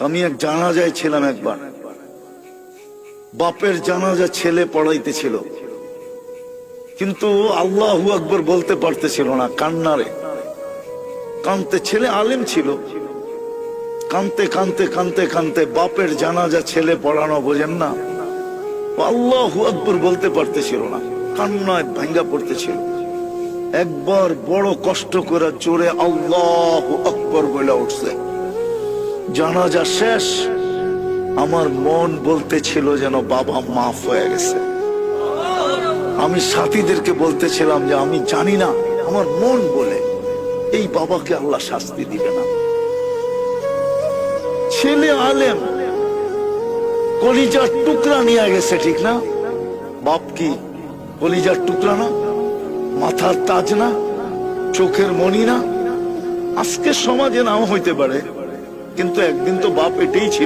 আমি এক জানাজায় ছিলাম একবার, বাপের জানাজা ছেলে পড়াইতেছিল, কিন্তু আল্লাহু আকবার বলতে পারতেছিল না, কান্নারে কানতে। ছেলে আলেম ছিল, কানতে কানতে কানতে কানতে বাপের জানাজা ছেলে পড়ানো, বোঝেন না, আল্লাহু আকবার বলতে পারতেছিল না, কান্নায় ভাঙ্গা পড়তেছিল। একবার বড় কষ্ট করে জোরে আল্লাহু আকবার বলে উঠছে। জানাজা শেষ, আমার মন বলতেছিল যেন বাবা মাফ হয়ে গেছে। আমি সাথীদেরকে বলতেছিলাম যে আমি জানি না, আমার মন বলে এই বাবাকে আল্লাহ শাস্তি দিবে না। ছেলে আলেম, কলিজার টুকরা নিয়ে গেছে, ঠিক না? বাপ কি কলিজার টুকরা না? মাথার তাজ না? চোখের মণি না? আজকে সমাজে নাও হইতে পারে, কিন্তু একদিন তো বাপ এটাই ছিল।